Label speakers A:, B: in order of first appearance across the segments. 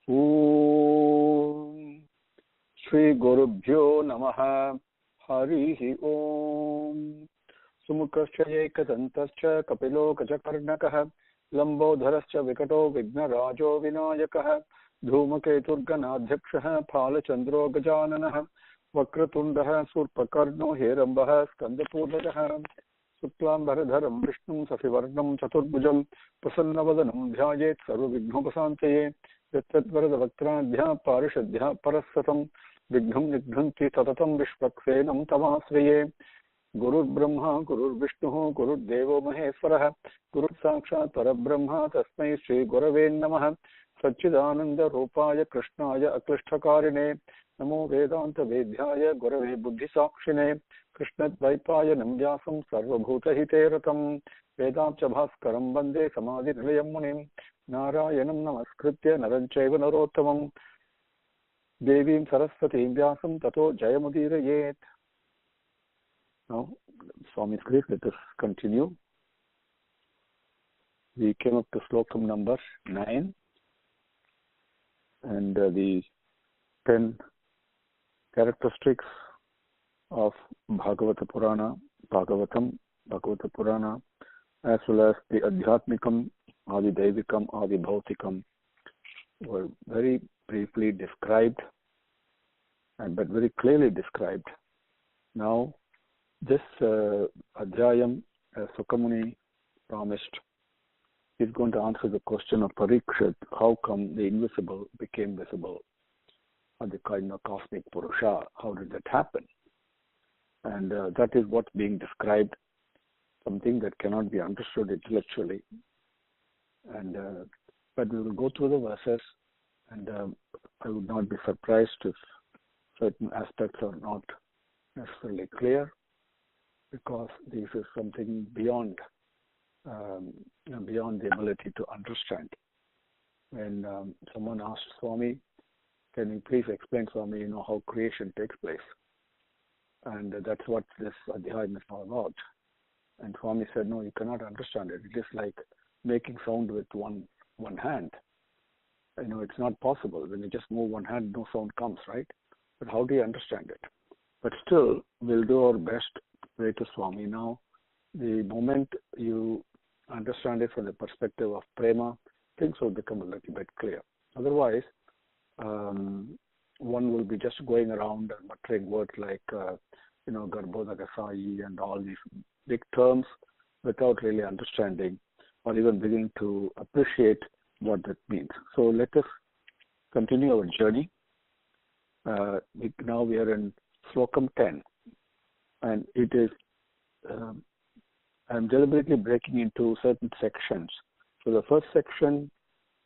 A: Om Shri Gurubhyo Namaha Harihi Om Sumukascha Ekadantascha Kapilo Kajakarnakaha Lambodharascha Vikato Vignarajo Vinayakaha Dhumaketurganadhyakshaha Phalachandro Gajananaha Vakratundaha Surpakarno Herambaha Skandapurvajaha Suklam Bharadharam Vishnum Safivarnam Chaturbhujam Prasannavadanam Dhyayet Sarvavighnopasanteye Yattadvaradavaktradhya Parishadhya Parasatam Vignam Nigdhanti Tatatam Vishwaksenam Tamasriye Gurur Brahma, Gurur Vishnu, Gurur Devo Maheswaraha, Gurur Sakshat Parabrahma, Tasmai Shri Gurave Namaha, Satchidananda Rupaya Krishnaya Aklishtakarine, Namo Vedanta Vedhyaya Gurave Buddhi Sakshine, Krishnat Vaipaya Namvyasam Sarvabhuta Hiteratam, Vedamcha Bhaskaram Bande Samadhi Nilayam Munim, Narayanam Namaskritya Naranchaiva Narottamam, Devim Saraswati Vyasam Tato Jayamudirayet. Now, Swami's grace, let us continue. We came up to Slokam number 9 and the 10 characteristics of Bhagavata Purana, Bhagavatam, Bhagavata Purana, as well as the Adhyatmikam, Adi Devikam, Adi Bhautikam were very briefly described, but very clearly described. Now, this Adhyayam, Sukha Muni promised, is going to answer the question of Parikshit, how come the invisible became visible, or the kind of cosmic Purusha, how did that happen? And that is what's being described, something that cannot be understood intellectually. And but we will go through the verses, and I would not be surprised if certain aspects are not necessarily clear, because this is something beyond beyond the ability to understand. When someone asked Swami, can you please explain, Swami, how creation takes place? And that's what this Adhyayam is all about. And Swami said, no, you cannot understand it. It is like making sound with one hand. It's not possible. When you just move one hand, no sound comes, right? But how do you understand it? But still, we'll do our best. Pray to Swami. Now, the moment you understand it from the perspective of prema, things will become a little bit clear. Otherwise, one will be just going around and muttering words like, Garbhodaka Sai and all these big terms without really understanding or even beginning to appreciate what that means. So let us continue our journey. Now we are in Slokam 10. And it is, I'm deliberately breaking into certain sections. So the first section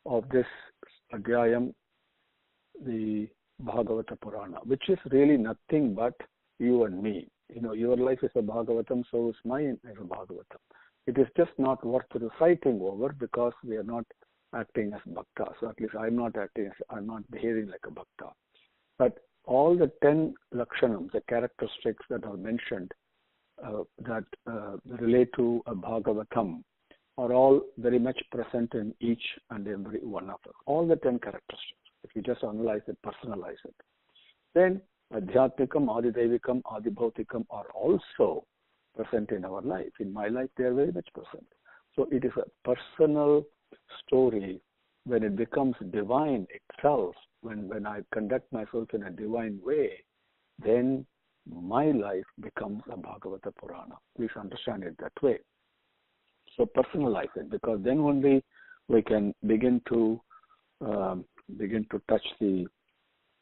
A: of this Adhyayam, the Bhagavata Purana, which is really nothing but you and me. Your life is a Bhagavatam, so is mine is a Bhagavatam. It is just not worth reciting over because we are not acting as bhakta. So at least I'm not behaving like a bhakta. But all the 10 lakshanams, the characteristics that are mentioned that relate to a Bhagavatam, are all very much present in each and every one of us. All the 10 characteristics, if you just analyze it, personalize it. Then Adhyatmikam, Adidevikam, Adibhautikam are also present in our life. In my life, they are very much present. So it is a personal story. When it becomes divine itself, when I conduct myself in a divine way, then my life becomes a Bhagavata Purana. Please understand it that way. So personalize it, because then only we can begin to touch the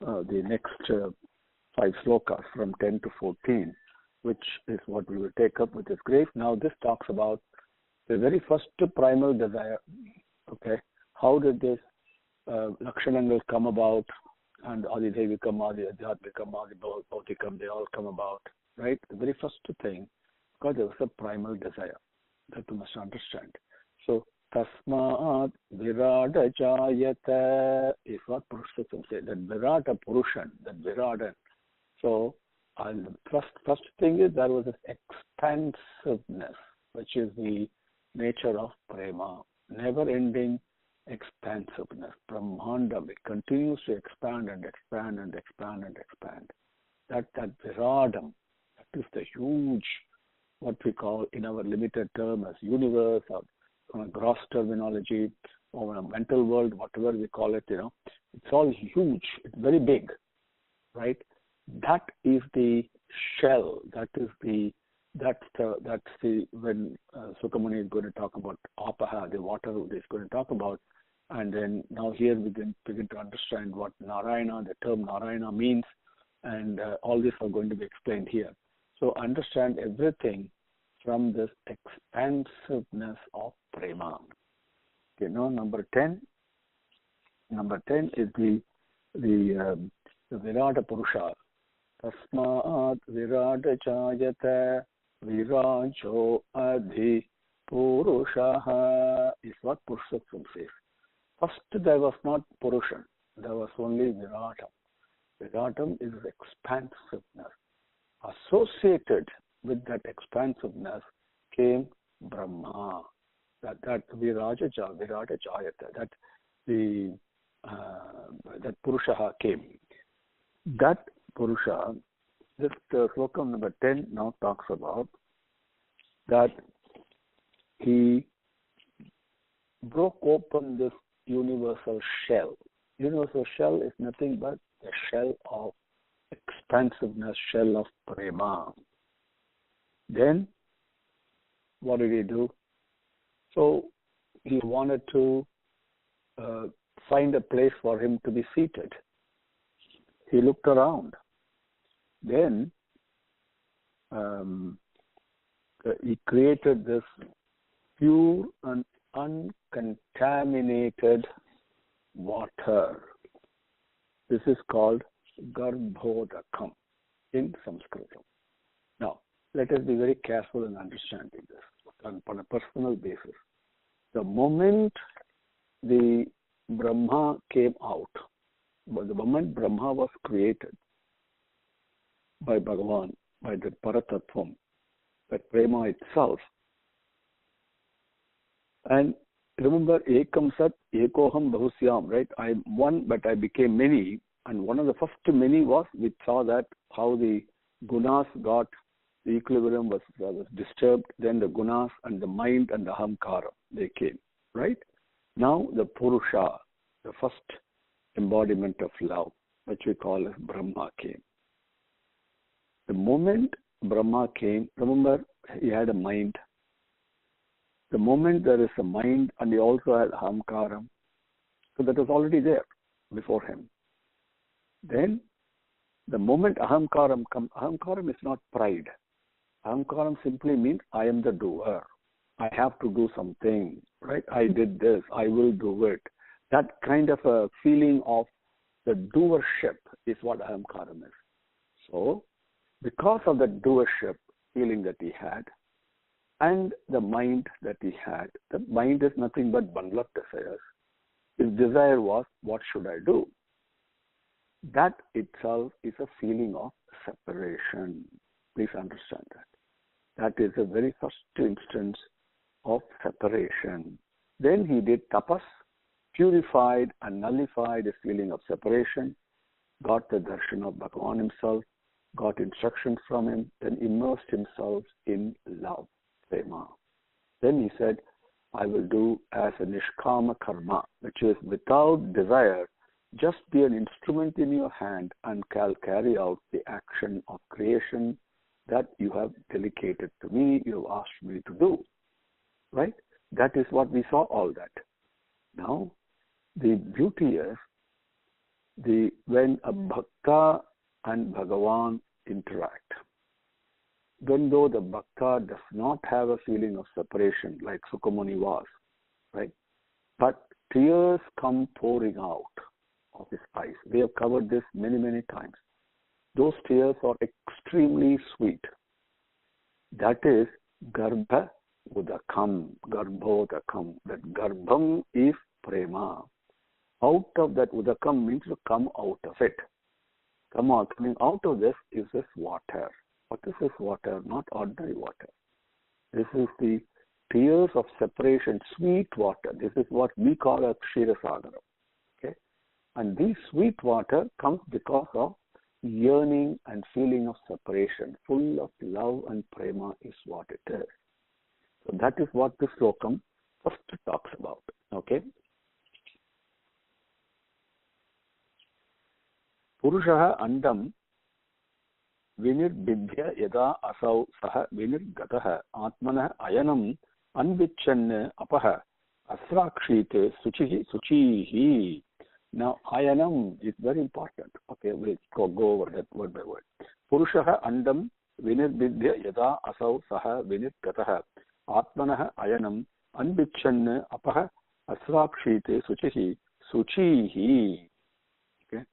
A: next 5 slokas from 10 to 14, which is what we will take up with this grace. Now this talks about the very first primal desire. Okay. How did this Lakshanangal come about, and Adi Devikam, Adi Adhyatmikam, Adi Bhautikam, they all come about, right? The very first thing, because there was a primal desire that you must understand. So, Tasmat Virata Jayata is what Purushottam said, that Virata Purushan, that Viradan. So, the first thing is there was this expansiveness, which is the nature of prema, never ending expansiveness. Brahmandam, it continues to expand and expand and expand and expand. That Viradam, that is the huge, what we call in our limited term as universe, or on a gross terminology, or a mental world, whatever we call it, it's all huge. It's very big, right? That is the shell. That's the when Sukha is going to talk about apaha, the water he's going to talk about, and then now here we begin to understand what Narayana, the term Narayana means, and all this are going to be explained here. So understand everything from this expansiveness of prema. Okay, now number 10. Number 10 is the Virata Purusha. Tasmat Virata Chayata Virajo Adhi Purushaha is what Purushottam says. First, there was not Purushan, there was only Viratam. Viratam is expansiveness. Associated with that expansiveness came Brahma. That Virata Chayata, that Purushaha came. That Purusha, this Slokam number 10 now talks about that he broke open this universal shell. Universal shell is nothing but the shell of expansiveness, shell of prema. Then, what did he do? So, he wanted to find a place for him to be seated. He looked around. Then, he created this pure and uncontaminated water. This is called Garbhodakam in Sanskrit. Now, let us be very careful in understanding this on a personal basis. The moment the Brahma came out, but the moment Brahma was created by Bhagavan, by the Paratattvam, that prema itself, and remember, Ekam Sat, Ekoham Bahusyam, right? I am one, but I became many. And one of the first many was, we saw that how the gunas got, the equilibrium was disturbed. Then the gunas and the mind and the ahamkara, they came, right? Now the Purusha, the first embodiment of love, which we call as Brahma, came. The moment Brahma came, remember, he had a mind. The moment there is a mind, and he also had ahamkaram, so that was already there before him. Then, the moment ahamkaram comes, ahamkaram is not pride. Ahamkaram simply means I am the doer. I have to do something, right? I did this, I will do it. That kind of a feeling of the doership is what ahamkaram is. So, because of the doership feeling that he had, and the mind that he had, the mind is nothing but bundle of desires. His desire was, what should I do? That itself is a feeling of separation. Please understand that. That is the very first instance of separation. Then he did tapas, purified and nullified his feeling of separation, got the darshan of Bhagavan himself, got instructions from him, then immersed himself in love. Then he said, I will do as a nishkama karma, which is without desire, just be an instrument in your hand and carry out the action of creation that you have delegated to me, you have asked me to do. Right? That is what we saw, all that. Now, the beauty is, when a bhakta and Bhagavan interact, even though the bhakta does not have a feeling of separation like Sukha was, right? But tears come pouring out of his eyes. We have covered this many, many times. Those tears are extremely sweet. That is Garbha Udakam, Garbhodakam. That Garbham is prema. Out of that Udakam means to come out of it. Coming out of this is this water. What is this water? Not ordinary water. This is the tears of separation, sweet water. This is what we call as Ksheerasagara. Okay? And this sweet water comes because of yearning and feeling of separation, full of love and prema is what it is. So that is what this slokam first talks about. Okay? Purushaha andam vinirbiddhya yada asau saha vinirgataha atmanah ayanam anvichanna apaha asrakshite suchihi. Now, ayanam is very important. Okay, we'll go over that word by word. Purushaha andam vinirbiddhya yada asau saha vinirgataha atmanah ayanam anvichanna apaha asrakshite suchihi. Okay.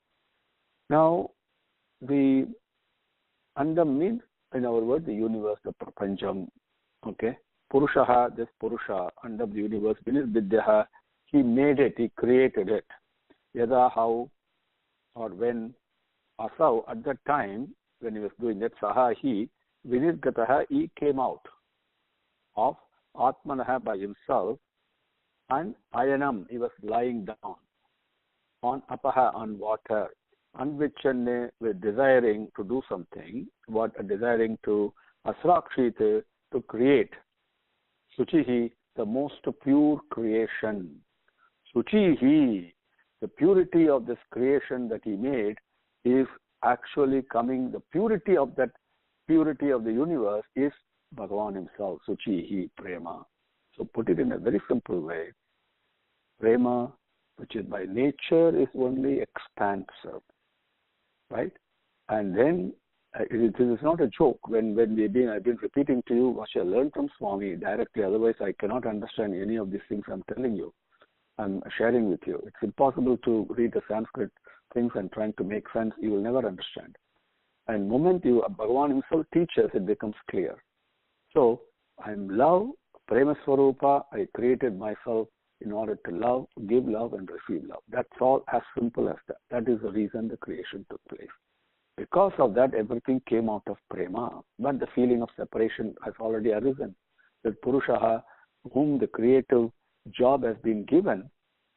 A: Now, the andam means, in our word, the universe, the prapancham. Okay. Purushaha, this Purusha, andam, the universe, vinirbiddhya, he made it, he created it. Yada, how or when, asau, at that time, when he was doing that, saha, he, vinirgataha, he came out of atmanaha by himself, and ayanam, he was lying down on apaha, on water, anvichanne, with desiring to do something, desiring to asrakshite, to create, suchihi, the most pure creation. Suchihi, the purity of this creation that he made is actually coming, the purity of that purity of the universe is Bhagavan himself, Suchihi, Prema. So put it in a very simple way. Prema, which is by nature, is only expansive, right? And then, this is not a joke. When I've been repeating to you what I learned from Swami directly, otherwise I cannot understand any of these things I'm telling you. I'm sharing with you. It's impossible to read the Sanskrit things and trying to make sense. You will never understand. And the moment Bhagavan himself teaches, it becomes clear. So, I'm love, Prema Swarupa. I created myself in order to love, give love, and receive love. That's all, as simple as that. That is the reason the creation took place. Because of that, everything came out of Prema. But the feeling of separation has already arisen. That Purushaha, whom the creative job has been given,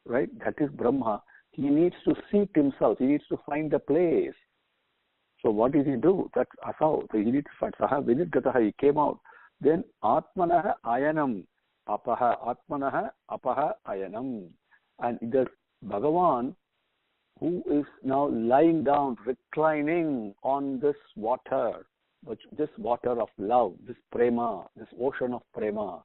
A: right? That is Brahma. He needs to seek himself. He needs to find a place. So what did he do? That's asau. So he needs to find saha vinirgataha. He came out. Then atmanaha ayanam apaha. Atmanaha apaha ayanam. And there's Bhagavan, who is now lying down, reclining on this water, this water of love, this prema, this ocean of prema,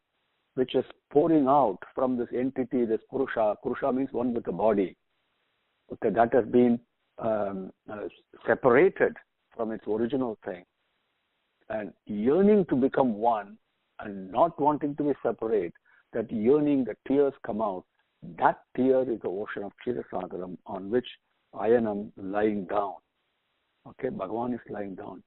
A: which is pouring out from this entity, this Purusha. Purusha means one with the body. Okay, that has been separated from its original thing. And yearning to become one and not wanting to be separate, that yearning, the tears come out. That tear is the ocean of Ksheerasagaram on which Ayanam lying down. Okay, Bhagavan is lying down.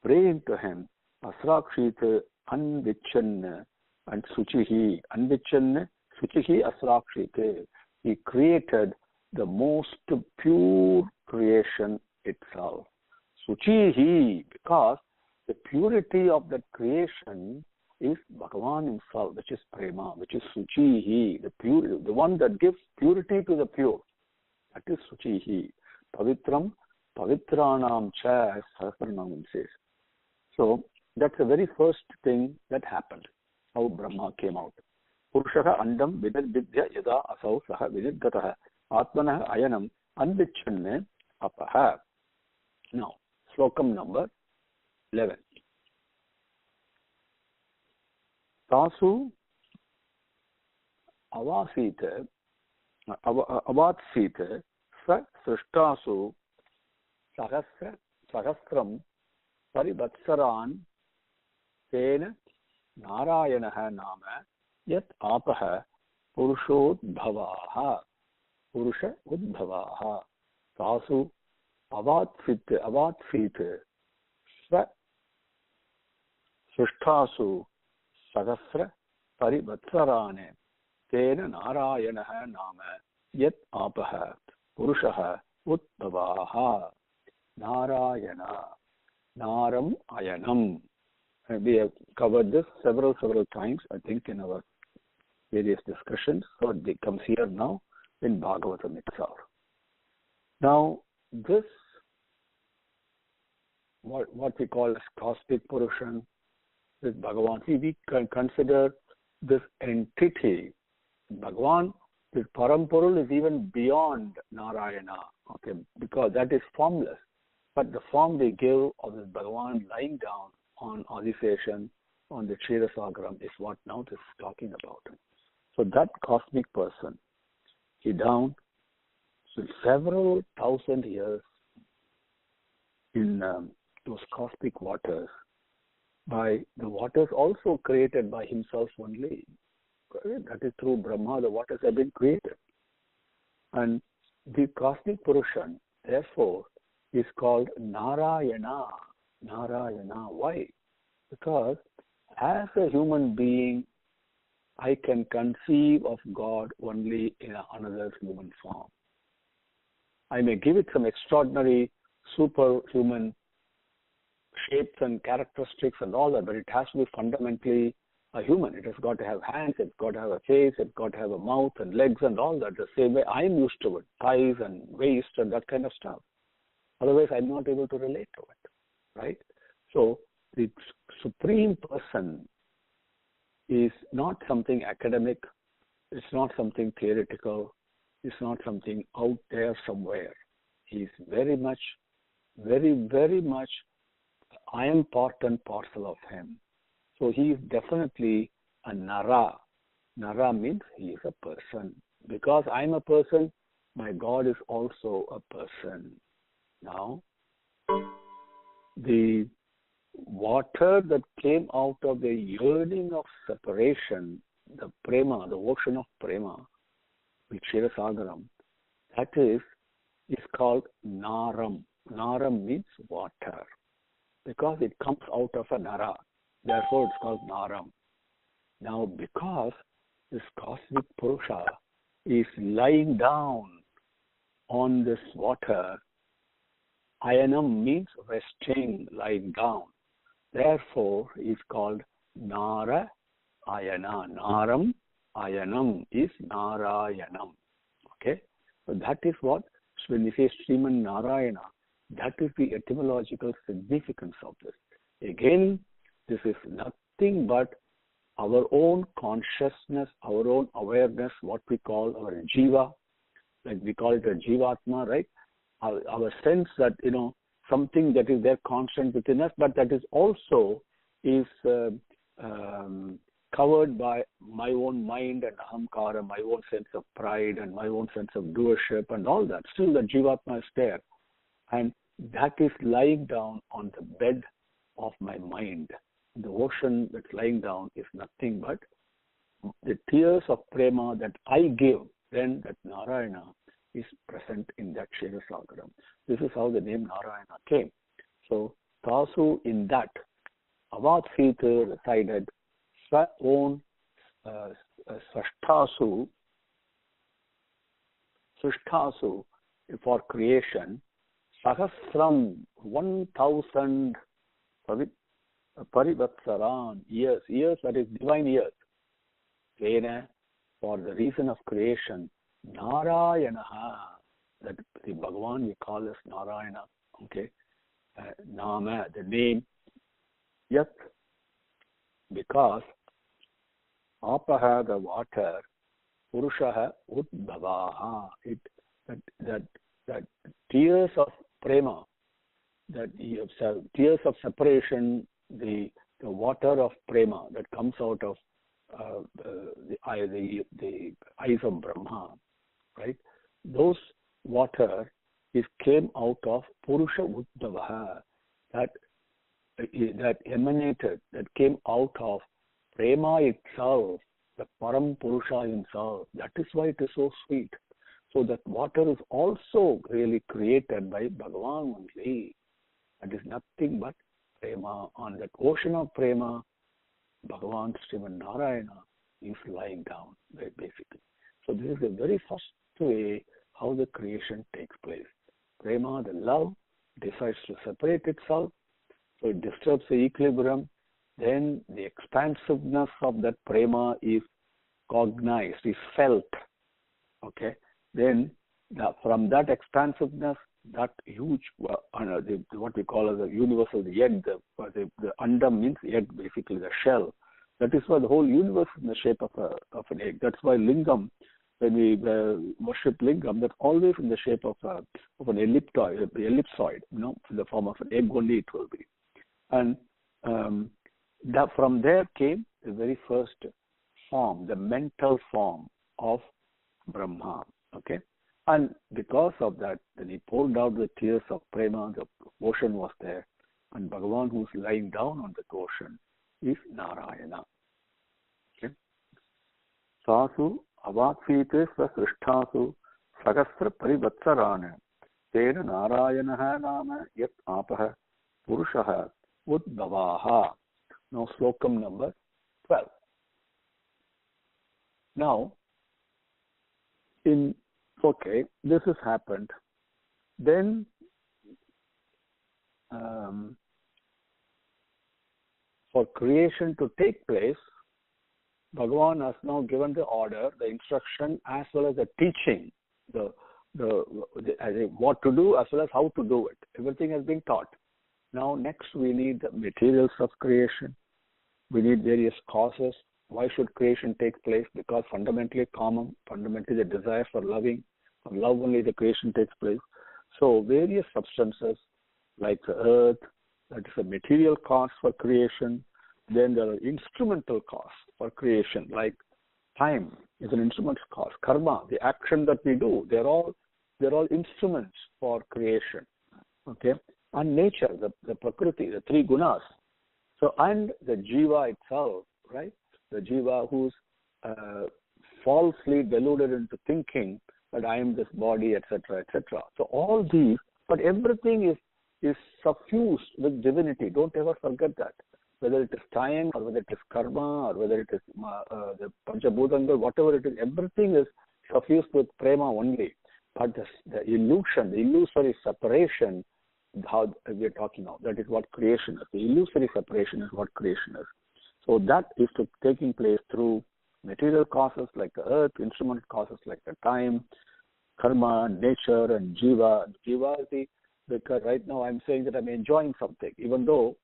A: Praying to him, Asrakshita Anvichanna and Suchihi. Anvichanna, Suchihi Asrakshite. He created the most pure creation itself. Suchihi, because the purity of that creation is Bhagavan himself, which is Prema, which is Suchihi, the one that gives purity to the pure. That is Suchihi. Pavitram, Pavitranam cha, as Sahasranamam says. So that's the very first thing that happened, how Brahma came out. Purushaha andam vinirbiddhya yada asau saha vinirgataha atmanah ayanam anvichanne apaha. Now, slokam number 11. Tasu avatsita sa srishtasu sahasram parivatsaran tena narayanaha nama yat apaha purushodbhavaha tasu avatsita sa srishtasu sahasra parivatsarane tena narayanaha nama yat apaha purushaha udbhavaha. Narayana, Naram Ayanam. We have covered this several times, I think, in our various discussions. So it comes here now in Bhagavatam itself. Now, this, what we call as cosmic Purushan, this Bhagavan, we can consider this entity, Bhagavan, this Parampurul is even beyond Narayana, okay, because that is formless. But the form they give of this Bhagavan lying down on Adiseshan, on the Kshetrasagaram, is what now this is talking about. So that cosmic person, he down several thousand years in those cosmic waters, by the waters also created by himself only. That is through Brahma, the waters have been created. And the cosmic Purushan, therefore, is called Narayana. Narayana. Why? Because as a human being, I can conceive of God only in another human form. I may give it some extraordinary superhuman shapes and characteristics and all that, but it has to be fundamentally a human. It has got to have hands, it's got to have a face, it's got to have a mouth and legs and all that, the same way I'm used to it, thighs and waist and that kind of stuff. Otherwise, I'm not able to relate to it, right? So the Supreme Person is not something academic, it's not something theoretical, it's not something out there somewhere. He's very much, very much, I am part and parcel of him. So he is definitely a Nara. Nara means he is a person. Because I am a person, my God is also a person. Now, the water that came out of the yearning of separation, the prema, the ocean of prema, the Kshetrasagaram, that is called Naram. Naram means water, because it comes out of a Nara. Therefore, it's called Naram. Now, because this cosmic Purusha is lying down on this water, Ayanam means resting, lying down. Therefore, it's called Nara Ayana. Naram Ayanam is Narayanam. Okay? So that is what, when we say Sriman Narayana, that is the etymological significance of this. Again, this is nothing but our own consciousness, our own awareness, what we call our jiva, like we call it a jivatma, right? Our sense that, something that is there constant within us, but that is also is covered by my own mind and ahamkara, my own sense of pride and my own sense of doership and all that. Still the jivatma is there. And that is lying down on the bed of my mind. The ocean that's lying down is nothing but the tears of prema that I give, then that Narayana is present in that Kshetrasagaram. This is how the name Narayana came. So, Tasu in that, Avat Sita resided Swa own Sashtasu for creation, Sahasram, 1,000 Parivatsaran, years, that is divine years. Vena, for the reason of creation, Narayanaha, that the Bhagavan we call as Narayana, okay? Nama, the name, yet, because Apaha, the water, Purushaha, Udbhavaha, that tears of prema, that tears of separation, the water of prema that comes out of the eyes of Brahma, right? Those water came out of Purusha Uddhavaha, that emanated, that came out of prema itself, the Param Purusha himself. That is why it is so sweet. So that water is also really created by Bhagavan only. That is nothing but prema. On that ocean of prema, Bhagavan Sriman Narayana is lying down, basically. So this is the very first way how the creation takes place. Prema, the love, decides to separate itself, so it disturbs the equilibrium. Then the expansiveness of that prema is cognized, is felt. Okay, then from that expansiveness, that huge, what we call as the universal, the egg, the andam means egg, basically the shell. That is why the whole universe is in the shape of an egg. That's why lingam, when we worship lingam, that's always in the shape of an ellipsoid, in the form of an egg only it will be. And from there came the very first form, the mental form of Brahma. Okay, and because of that, then he poured out the tears of prema. The ocean was there, and Bhagavan, who's lying down on the ocean, is Narayana. Okay, Sasu avatsite svasrishtasu sagasra parivatsarana tena Narayana nama yat apah purushaha udbhavaha. Now, slokam number 12. Now, this has happened. Then, for creation to take place, Bhagavan has now given the order, the instruction, as well as the teaching, what to do as well as how to do it. Everything has been taught. Now, next we need the materials of creation. We need various causes. Why should creation take place? Because fundamentally common, fundamentally the desire for loving, from love only the creation takes place. So various substances like the earth, that is a material cause for creation. Then there are instrumental cause for creation, like time is an instrument cause. Karma, the action that we do, they're all instruments for creation. Okay, and nature, the prakriti, the three gunas. So, and the jiva itself, right? The jiva who's falsely deluded into thinking that I am this body, etc., etc. So all these, but everything is suffused with divinity. Don't ever forget that. Whether it is time or whether it is karma or whether it is the panchabhutangal, whatever it is, everything is suffused with prema only. But the illusion, the illusory separation, how we are talking now, that is what creation is. The illusory separation is what creation is. So that is taking place through material causes like the earth, instrument causes like the time, karma, nature, and jiva. Jiva is because right now I'm saying that I'm enjoying something, even though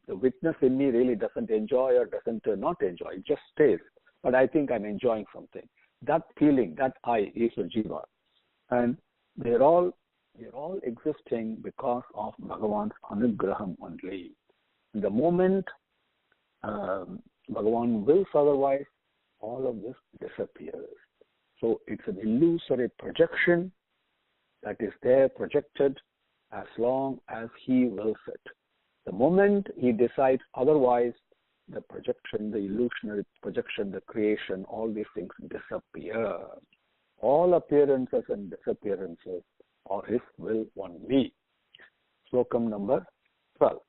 A: the witness in me really doesn't enjoy or doesn't not enjoy. It just stays. But I think I'm enjoying something. That feeling, that I is a jiva. And we're all existing because of Bhagavan's anugraham only. The moment Bhagavan wills otherwise, all of this disappears. So it's an illusory projection that is there projected as long as he wills it. The moment he decides otherwise, the projection, the illusionary projection, the creation, all these things disappear. All appearances and disappearances are his will only. Slokam number 12.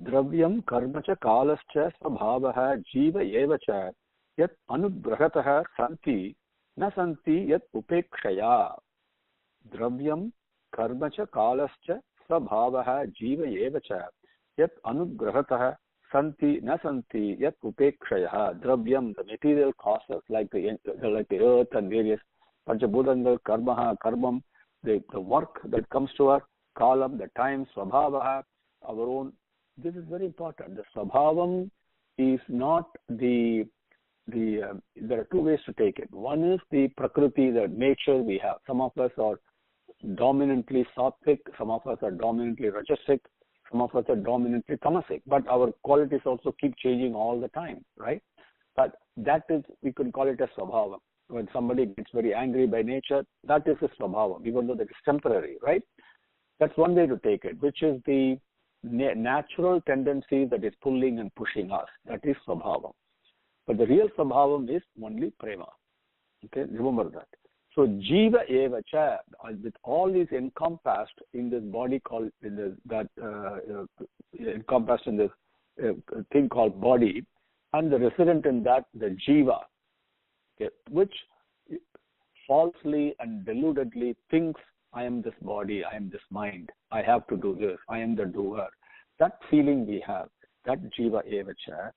A: Dravyam karma cha kalascha svabhavaha jiva eva cha yat anugrahataha santi na santi yat upekshaya. Dravyam karma cha kalascha svabhavaha jiva eva cha yat anugrahataha santi na santi yat upekshaya. Dravyam, the material causes like the earth and various panchabhutangal, karmam, the work that comes to us, kalam, the time, svabhavaha, our own. This is very important. The svabhavam is not there are two ways to take it. One is the prakriti, the nature we have. Some of us are dominantly sattvic, some of us are dominantly rajasic, some of us are dominantly tamasic. But our qualities also keep changing all the time, right? But that is, we could call it a svabhavam. When somebody gets very angry by nature, that is a svabhavam, even though that is temporary, right? That's one way to take it, which is the natural tendency that is pulling and pushing us. That is svabhavam. But the real svabhavam is only prema. Okay, remember that. So jiva eva cha, with all these encompassed in this body called, encompassed in this thing called body, and the resident in that, the jiva, okay, which falsely and deludedly thinks, I am this body, I am this mind, I have to do this, I am the doer. That feeling we have, that jiva eva cha,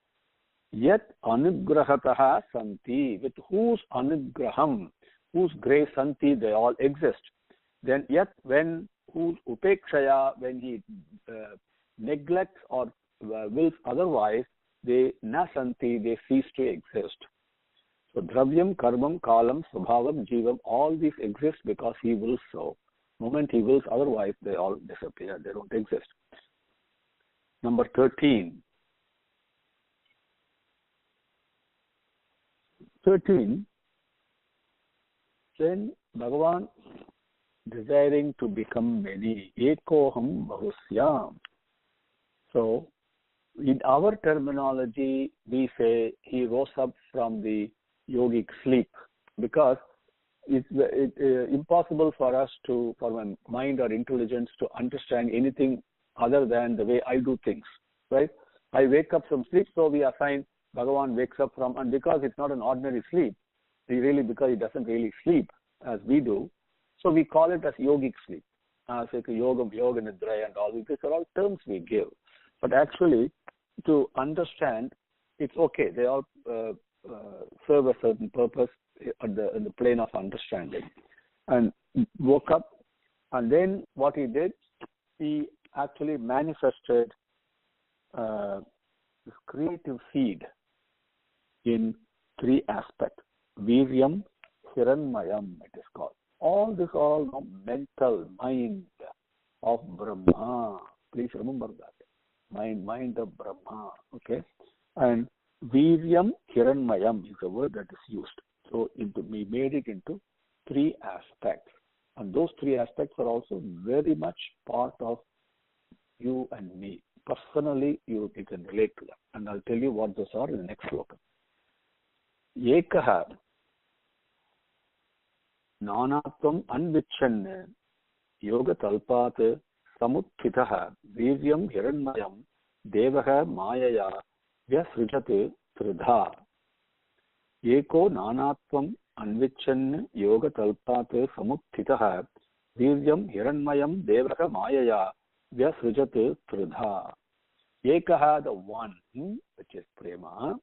A: Yet anugrahataha santi, with whose anugraham, whose grace santi, they all exist. Then yet when whose upekshaya, when he neglects or wills otherwise, they nasanti, they cease to exist. So dravyam, karmam, kalam, svabhavam, jivam, all these exist because he wills so. The moment he wills otherwise, they all disappear, they don't exist. Number 13. 13, then Bhagavan desiring to become many, ekoham bahusyam. So, in our terminology, we say he rose up from the yogic sleep, because it's impossible for us to, for my mind or intelligence to understand anything other than the way I do things, right? I wake up from sleep, so we assign Bhagavan wakes up from, and because it's not an ordinary sleep, because he doesn't really sleep as we do, so we call it as yogic sleep. So yoga nidra and all these are all terms we give. But actually, to understand, it's okay. They all serve a certain purpose in the plane of understanding. And woke up, and then what he did, he actually manifested this creative seed in three aspects. Viryam, Hiranmayam, it is called. All this all mental mind of Brahma. Please remember that. Mind of Brahma. Okay? And Viryam, Hiranmayam is the word that is used. So we made it into three aspects. And those three aspects are also very much part of you and me. Personally, you can relate to them. And I'll tell you what those are in the next sloka. Ekaha nanatvam anvichanna yoga talpat samuttitaha viryam hiranmayam devaha mayaya vyasrijat tridha. Eko nanatvam anvichanna yoga talpat samuttitaha viryam hiranmayam devaha mayaya vyasrijat tridha. Ekaha, the one, which is prema.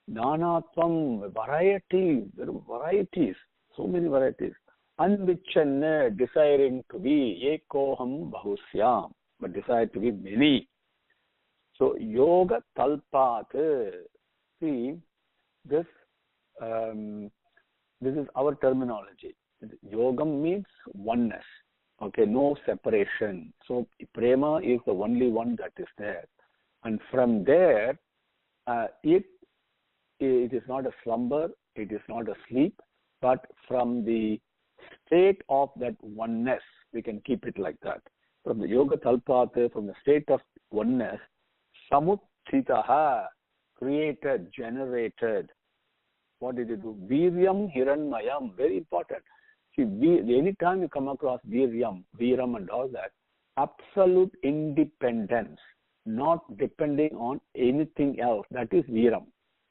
A: Nanatvam, varieties, there are varieties, so many varieties. Anvichanna, desiring to be, ekoham bahusyam, but desire to be many. So, yoga talpat, see, this is our terminology. Yogam means oneness, okay, no separation. So, prema is the only one that is there. And from there, it is not a slumber, it is not a sleep, but from the state of that oneness, we can keep it like that. From the yoga talpate, from the state of oneness, samuttitaha, created, generated. What did it do? Viryam hiranmayam, very important. See, anytime you come across viram and all that, absolute independence, not depending on anything else, that is viram.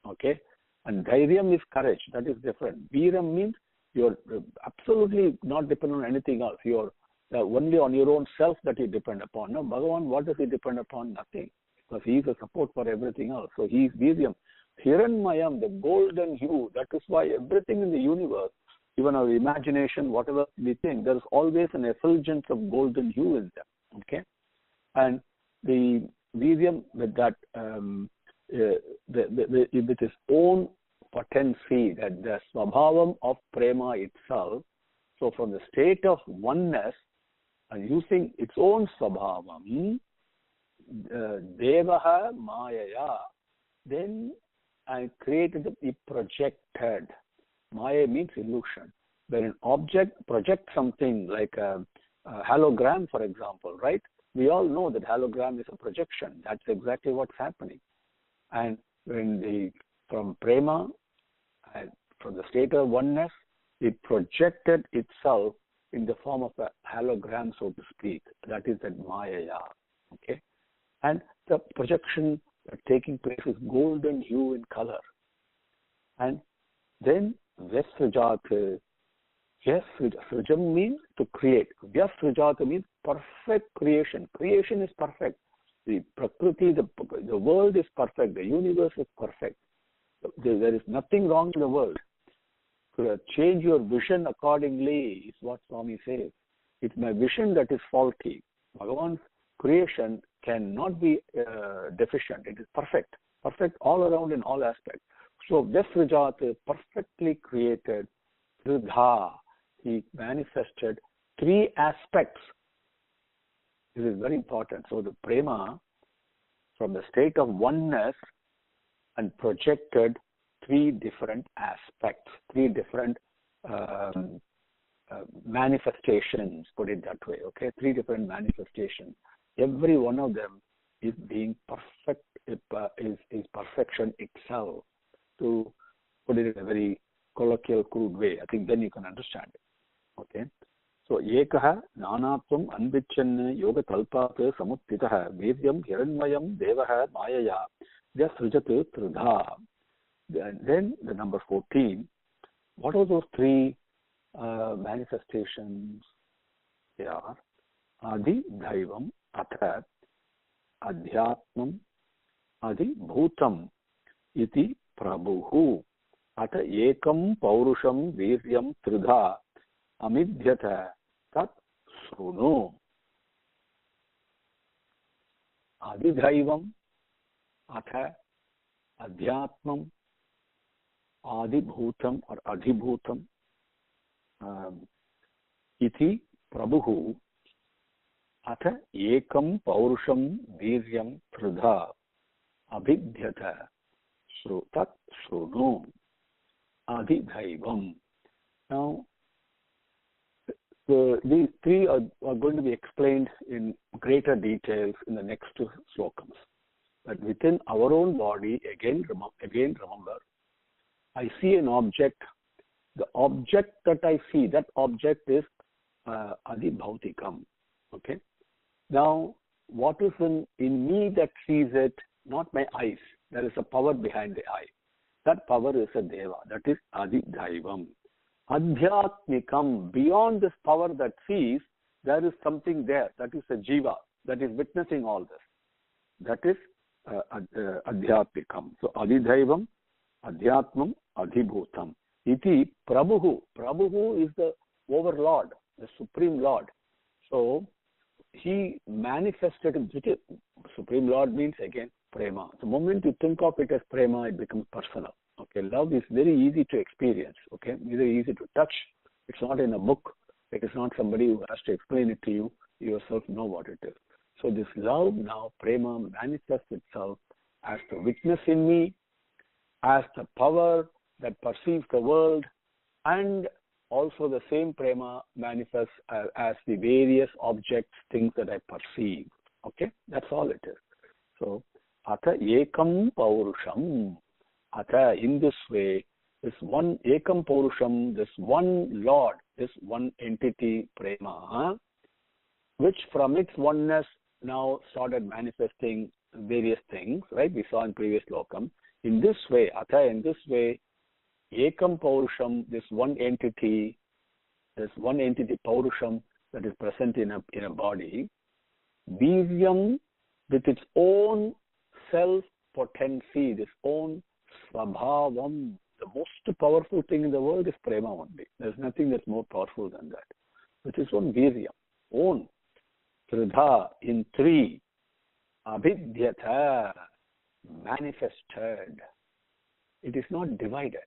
A: Okay, and dhairyam is courage. That is different. Viram means you're absolutely not dependent on anything else. You're only on your own self that you depend upon. No, Bhagavan, what does he depend upon? Nothing, because he is a support for everything else. So he is viryam. Hiranmayam, the golden hue. That is why everything in the universe, even our imagination, whatever we think, there is always an effulgence of golden hue in them. Okay, and the viryam with that. With its own potency, that the svabhavam of prema itself, so from the state of oneness and using its own svabhavam, devaha mayaya, then I created, it projected. Maya means illusion. When an object projects something like a hologram, for example, right? We all know that hologram is a projection. That's exactly what's happening. And when from prema, from the state of oneness, it projected itself in the form of a hologram, so to speak. That is that Maya. Okay? And the projection taking place is golden hue in color. And then Vyasrijat. Srijam means to create. Vyasrijat means perfect creation. Creation is perfect. The Prakriti, the world is perfect, the universe is perfect. There is nothing wrong in the world. So change your vision accordingly is what Swami says. It's my vision that is faulty. Bhagavan's creation cannot be deficient. It is perfect. Perfect all around in all aspects. So Vyasrijat, perfectly created, Tridha, he manifested three aspects. This is very important. So the prema, from the state of oneness, and projected three different aspects, three different manifestations, put it that way, okay? Three different manifestations. Every one of them is being perfect, is perfection itself. To put it in a very colloquial, crude way, I think then you can understand it, okay? So, Ekaha Nanatvam Anvichanna Yoga Talpat Samuttitaha Vedyam Hiranmayam Devaha Mayaya Jasrujat Tridha. And then the number 14, what are those three manifestations? They are Adi Dhaivam Atha Adhyatmam Adi Bhutam Iti Prabhuhu Ata Ekam Paurusham Viryam Tridha Amidhyata Tat Srunu. Adi Dhaivam Atha Adhyatmam Adibhutam or Adhibhutam Iti Prabhuhu Atha Ekam Paurusham Viryam Tridha Abhidhyata Tat Srunu Adidhaivam. Now, these three are going to be explained in greater details in the next two slokams. But within our own body, again remember, I see an object. The object that I see, that object is Adibhautikam. Okay? Now, what is in me that sees it? Not my eyes. There is a power behind the eye. That power is a Deva. That is Adidhaivam. Adhyatmikam, beyond this power that sees, there is something there. That is a Jiva that is witnessing all this. That is Adhyatmikam. So Adidhaivam, Adhyatmam, Adhibhutam. Iti Prabhuhu. Prabhuhu is the overlord, the supreme lord. So he manifested, supreme lord means again prema. The moment you think of it as prema, it becomes personal. Okay, love is very easy to experience. Okay, very easy to touch. It's not in a book. It is not somebody who has to explain it to you. You yourself know what it is. So this love now, prema, manifests itself as the witness in me, as the power that perceives the world, and also the same prema manifests as the various objects, things that I perceive. Okay, that's all it is. So, Atha Ekam Paurusham. Atha, in this way, this one Ekam Paurusham, this one Lord, this one entity prema, which from its oneness now started manifesting various things, right? We saw in previous lokam. In this way, Atha, in this way, Ekam Paurusham, this one entity Paurusham that is present in a body, Viryam, with its own self-potency, this own Svabhavam, the most powerful thing in the world is prema only. There's nothing that's more powerful than that. With its own Viryam, own Tridha, in three, Abhidhyata, manifested. It is not divided.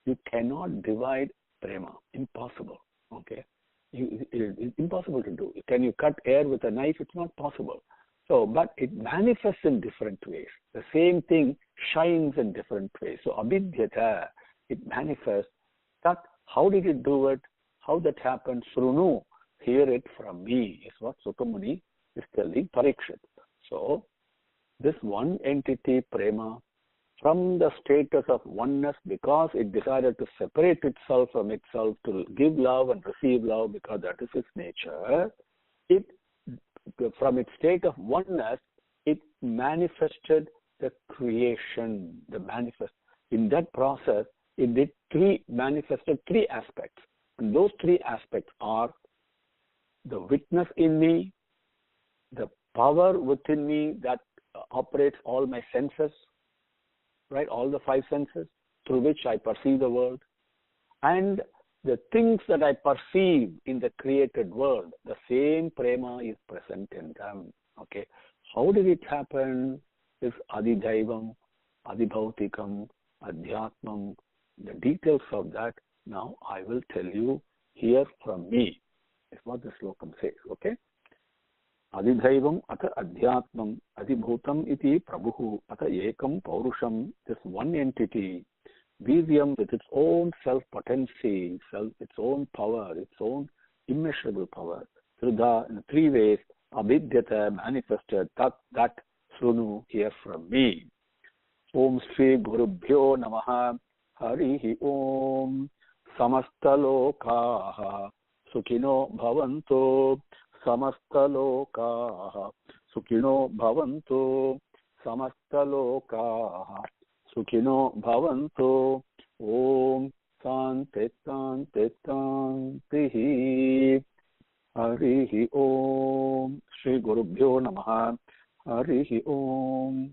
A: You cannot divide prema. Impossible. Okay? It's impossible to do. Can you cut air with a knife? It's not possible. So, but it manifests in different ways. The same thing shines in different ways. So, abhidhyata, it manifests. That, how did it do it? How that happened? Srunu, hear it from me, is what Sukha Muni is telling Parikshit. So, this one entity, prema, from the status of oneness, because it decided to separate itself from itself, to give love and receive love, because that is its nature, from its state of oneness, it manifested the creation, the manifest. In that process, it manifested three aspects. And those three aspects are the witness in me, the power within me that operates all my senses, right? All the five senses through which I perceive the world. And the things that I perceive in the created world, the same prema is present in them. Okay. How did it happen? Is Adidaivam, Adibhautikam, Adhyatmam. The details of that now I will tell you here from me. Is what the slokam says. Okay. Adidaivam ata adhyatmam adibhutam iti prabhu ata ekam paurusham. This one entity, Vidyam, with its own self-potency, its own power, its own immeasurable power. Sruddha, in three ways, abhidyata, manifested, that sunu, hear from me. Om Shri Gurubhyo Namaha, Harihi Om, Samastalokaha, Sukhino Bhavanto, Samastalokaha, Sukhino Bhavanto, Samastalokaha, Sukhino Bhavanto. Om Sante Sante Santihi. Harihi Om. Shri Gurubhyo Namaha. Harihi Om.